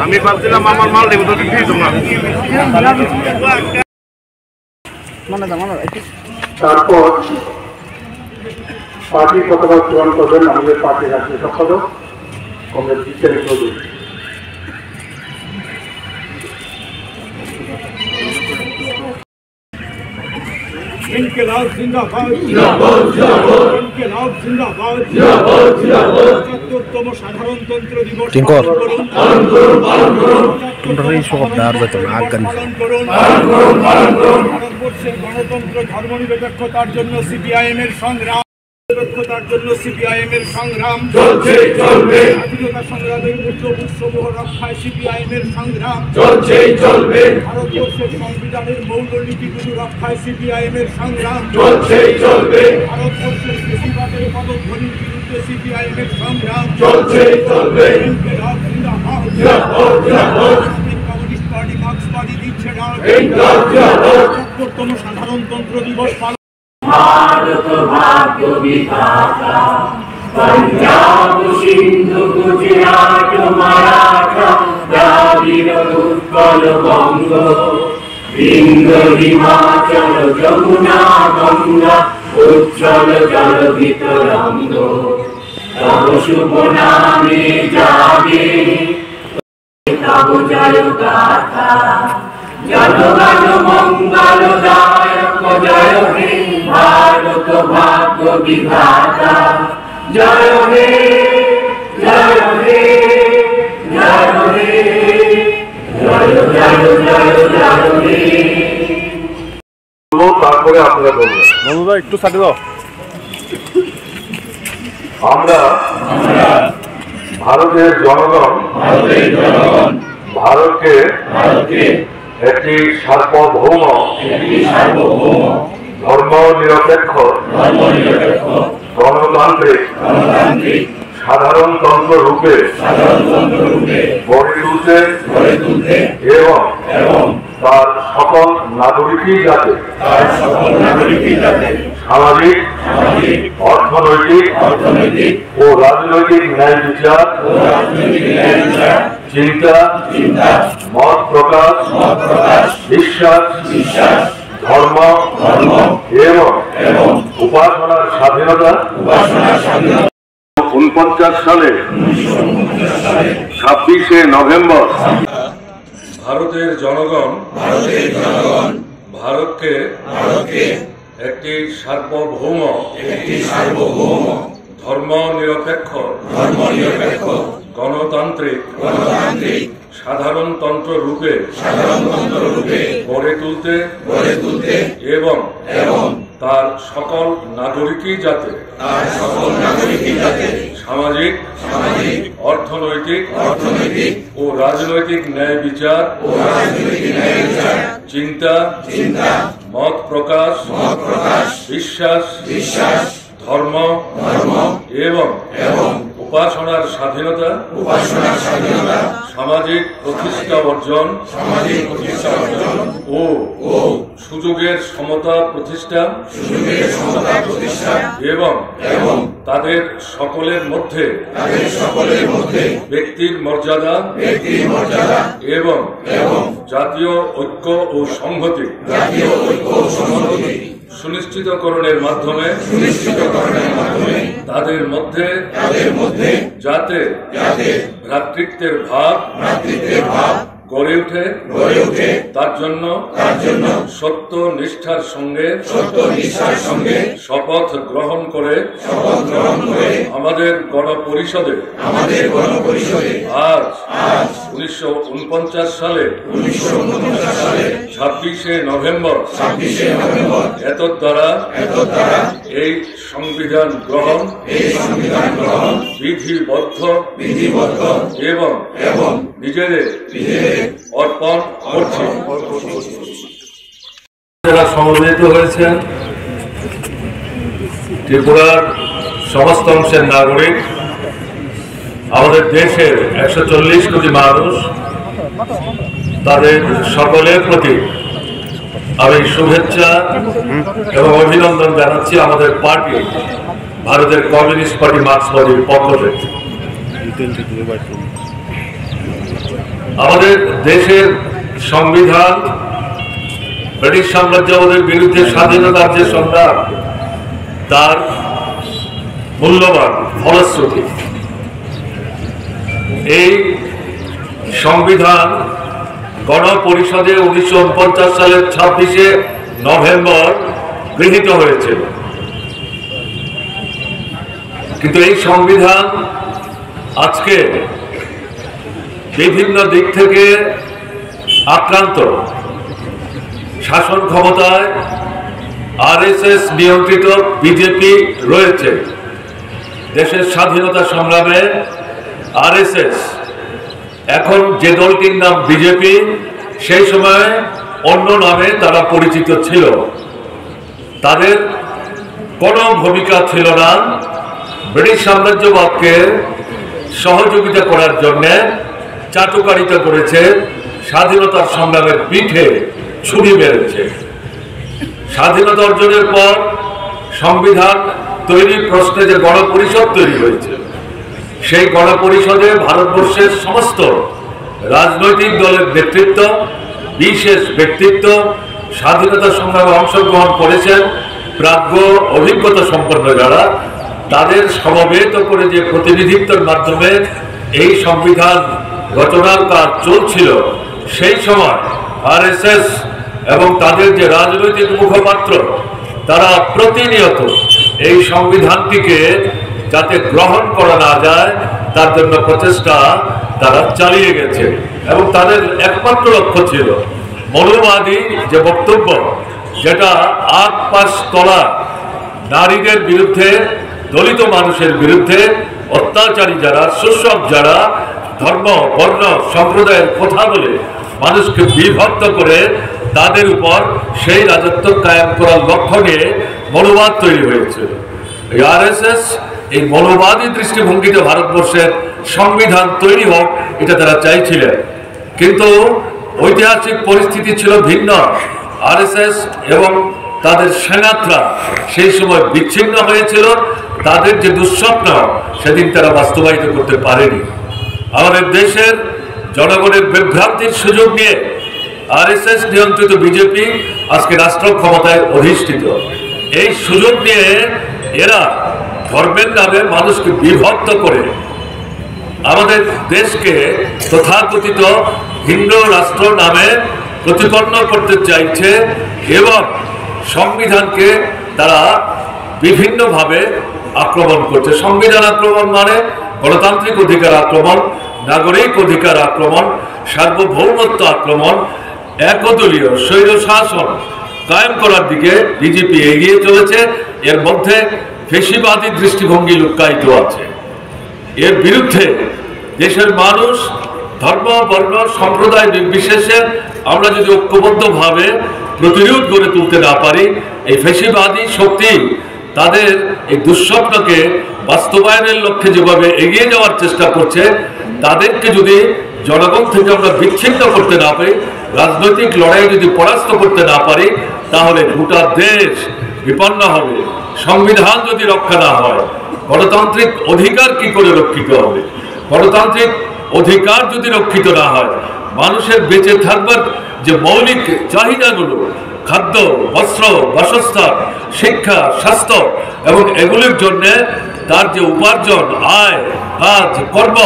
আমি ভাবছিলাম আমার মাল দেবো তো ঠিক তোমরা তারপর পার্টির পতাকা উত্তোলন করবেন আমাদের পার্টির রাষ্ট্রীয় সম্পাদক কংগ্রেস জিতেন্দ্র চৌধুরী। इनकलाब जिंदाबाद जिंदाबाद जिंदाबाद इनकलाब जिंदाबाद जिंदाबाद जिंदाबाद ৭৪তম সাধারণতন্ত্র দিবস পালন করুন তোমরাই সব দাঁড় বেতো না আগান ভারতবর্ষের গণতন্ত্র ধর্মনিরপেক্ষতার জন্য সিপিআইএম এর সংগ্রাম নিরপেক্ষতার জন্য সিপিআইএম এর সংগ্রাম চলছে চলবে স্বাধীনতা সংগ্রামের মূল্যবোধসমূহ রক্ষায় সিপিআইএম এর সংগ্রাম চলছে চলবে ভারতবর্ষের সংবিধানের মৌলনীতিগুলো রক্ষায় সিপিআইএম এর সংগ্রাম চলছে চলবে ভারতবর্ষের বেশিরভাগের পদধ্বনির বিরুদ্ধে সিপিআইএম এর সংগ্রাম চলছে চলবে ইনকিলাব জিন্দাবাদ জিন্দাবাদ জিন্দাবাদ কমিউনিস্ট পার্টি মার্ক্সবাদী দিচ্ছে না ইনকিলাব জিন্দাবাদ ৭৪তম সাধারণতন্ত্র দিবস भारत भाग्य विधाता पंजाब सिंधु गुजरात मराठा द्राविड़ उत्कल बंग विंध्य हिमाचल यमुना गंगा उज्जवल जल वितरंग तब शुभ नामे जागे तब जय गाथा जनगण मंगलदायक जय हे भारत भाग्य विधाता जय हे जय हे जय हे जय जय जय जय हे তারপরে আপনারা বলবেন বন্ধুরা একটু সাথে দাও আমরা ভারতের জনগণ ভারতকে একটি সার্বভৌম ধর্ম নিরপেক্ষ গণতান্ত্রিক সাধারণতন্ত্র রূপে গড়ে তুলতে এবং তার সকল নাগরিকই যাতে সামাজিক অর্থনৈতিক ও রাজনৈতিক ন্যায় বিচার চিন্তা মত প্রকাশ বিশ্বাস ধর্ম এবং উপাসনার স্বাধীনতা 49 সালে 26শে নভেম্বর ভারতের জনগণ ভারতকে একটি সার্বভৌম ধর্ম নিরপেক্ষ গণতান্ত্রিক সাধারণতন্ত্র রূপে গড়ে তুলতে এবং তার সকল নাগরিকই যাতে সামাজিক অর্থনৈতিক ও রাজনৈতিক ন্যায় বিচার চিন্তা মত প্রকাশ বিশ্বাস ধর্ম এবং উপাসনার স্বাধীনতা সামাজিক প্রতিষ্ঠা অর্জন ও সুযোগের সমতা প্রতিষ্ঠা এবং তাদের সকলের মধ্যে ব্যক্তির মর্যাদা এবং জাতীয় ঐক্য ও সংহতি সুনিশ্চিতকরণের মাধ্যমে তাদের মধ্যে যাতে ভ্রাতৃত্বের ভাব গড়ে ওঠে তার জন্য সত্য নিষ্ঠার সঙ্গে শপথ গ্রহণ করে আমাদের গণপরিষদে আজ 1949 সালে 26শে নভেম্বর এতদ্বারা এই সংবিধান গ্রহণ বিধিবদ্ধ এবং নিজেদের অর্পণ করছি। যারা সমবেত হয়েছেন ত্রিপুরার সমস্ত অংশের নাগরিক, আমাদের দেশের 140 কোটি মানুষ, তাদের সকলের প্রতি আমি শুভেচ্ছা এবং অভিনন্দন জানাচ্ছি আমাদের পার্টি ভারতের কমিউনিস্ট পার্টি মার্ক্সবাদীর পক্ষ থেকে। আমাদের দেশের সংবিধান ব্রিটিশ সাম্রাজ্যবাদের বিরুদ্ধে স্বাধীনতার যে সংগ্রাম তার মূল্যবান ফলশ্রুতি। এই সংবিধান গণপরিষদে 1949 সালের 26শে নভেম্বর গৃহীত হয়েছিল, কিন্তু এই সংবিধান আজকে বিভিন্ন দিক থেকে আক্রান্ত। শাসন ক্ষমতায় আরএসএস নিয়ন্ত্রিত বিজেপি রয়েছে। দেশের স্বাধীনতা সংগ্রামে আরএসএস, এখন যে দলটির নাম বিজেপি, সেই সময় অন্য নামে তারা পরিচিত ছিল। তাদের কোনো ভূমিকা ছিল না ব্রিটিশ সাম্রাজ্যবাদকে সহযোগিতা করার জন্য। চাটুকারিতা করেছে, স্বাধীনতার সংগ্রামের পিঠে ছুরি মেরেছে। স্বাধীনতা অর্জনের পর সংবিধান তৈরির প্রশ্নে যে গণপরিষদ তৈরি হয়েছে, সেই গণপরিষদে ভারতবর্ষের সমস্ত রাজনৈতিক দলের নেতৃত্ব, বিশেষ ব্যক্তিত্ব স্বাধীনতা সংগ্রামে অংশগ্রহণ করেছেন। প্রাজ্ঞ অভিজ্ঞতা সম্পন্ন যারা, তাদের সমবেত করে যে প্রতিনিধিত্বের মাধ্যমে এই সংবিধান রচনার কাজ চলছিল, সেই সময় আরএসএস এবং তাদের যে রাজনৈতিক মুখপাত্র, তারা প্রতিনিয়ত এই সংবিধানটিকে যাতে গ্রহণ করা না যায় তার জন্য প্রচেষ্টা তারা চালিয়ে গেছে। এবং তাদের একমাত্র লক্ষ্য ছিল মৌলবাদী যে বক্তব্য, যেটা আট পাশ তলা নারীদের বিরুদ্ধে, দলিত মানুষের বিরুদ্ধে, অত্যাচারী যারা, শোষক যারা, ধর্ম বর্ণ সম্প্রদায়ের কথা বলে মানুষকে বিভক্ত করে তাদের উপর সেই রাজত্ব কায়েম করার লক্ষ্য নিয়ে মৌলবাদ তৈরি হয়েছিল। এই আরএসএস এই মৌলবাদী দৃষ্টিভঙ্গিতে ভারতবর্ষের সংবিধান তৈরি হোক, এটা তারা চাইছিলেন। কিন্তু ঐতিহাসিক পরিস্থিতি ছিল ভিন্ন। আরএসএস এবং তাদের সেনারা সেই সময় বিচ্ছিন্ন হয়েছিল। তাদের যে দুঃস্বপ্ন সেদিন তারা বাস্তবায়িত করতে পারেনি। আমাদের দেশের জনগণের বিভ্রান্তির সুযোগ নিয়ে আরএসএস নিয়ন্ত্রিত বিজেপি আজকে রাষ্ট্র ক্ষমতায় অধিষ্ঠিত। এই সুযোগ নিয়ে এরা ধর্মের নামে মানুষকে বিভক্ত করে আমাদের দেশকে তথাকথিত হিন্দু রাষ্ট্র নামে প্রতিপন্ন করতে চাইছে এবং সংবিধানকে তারা বিভিন্নভাবে আক্রমণ করছে। সংবিধান আক্রমণ মানে গণতান্ত্রিক অধিকার আক্রমণ, নাগরিক অধিকার আক্রমণ, সার্বভৌমত্ব আক্রমণ, একদলীয় স্বৈরশাসন কায়েম করার দিকে বিজেপি এগিয়ে চলেছে। এর মধ্যে ফ্যাসিবাদী দৃষ্টিভঙ্গি লুক্কায়িত আছে। এর বিরুদ্ধে দেশের মানুষ ধর্ম বর্ণ সম্প্রদায় নির্বিশেষে আমরা যদি ঐক্যবদ্ধভাবে প্রতিরোধ গড়ে তুলতে না পারি, এই ফ্যাসিবাদী শক্তি তাদের এই দুঃস্বপ্নকে বাস্তবায়নের লক্ষ্যে যেভাবে এগিয়ে যাওয়ার চেষ্টা করছে, তাদেরকে যদি জনগণ থেকে আমরা বিচ্ছিন্ন করতে না পারি, রাজনৈতিক লড়াই যদি পরাস্ত করতে না পারি, তাহলে গোটা দেশ বিপন্ন হবে। সংবিধান যদি রক্ষা না হয়, গণতান্ত্রিক অধিকার কি করে রক্ষিত হবে? গণতান্ত্রিক অধিকার যদি রক্ষিত না হয়, মানুষের বেঁচে থাকবার যে মৌলিক চাহিদাগুলো, খাদ্য, বস্ত্র, বাসস্থান, শিক্ষা, স্বাস্থ্য এবং এগুলির জন্য তার যে উপার্জন, আয়, কাজ, কর্ম,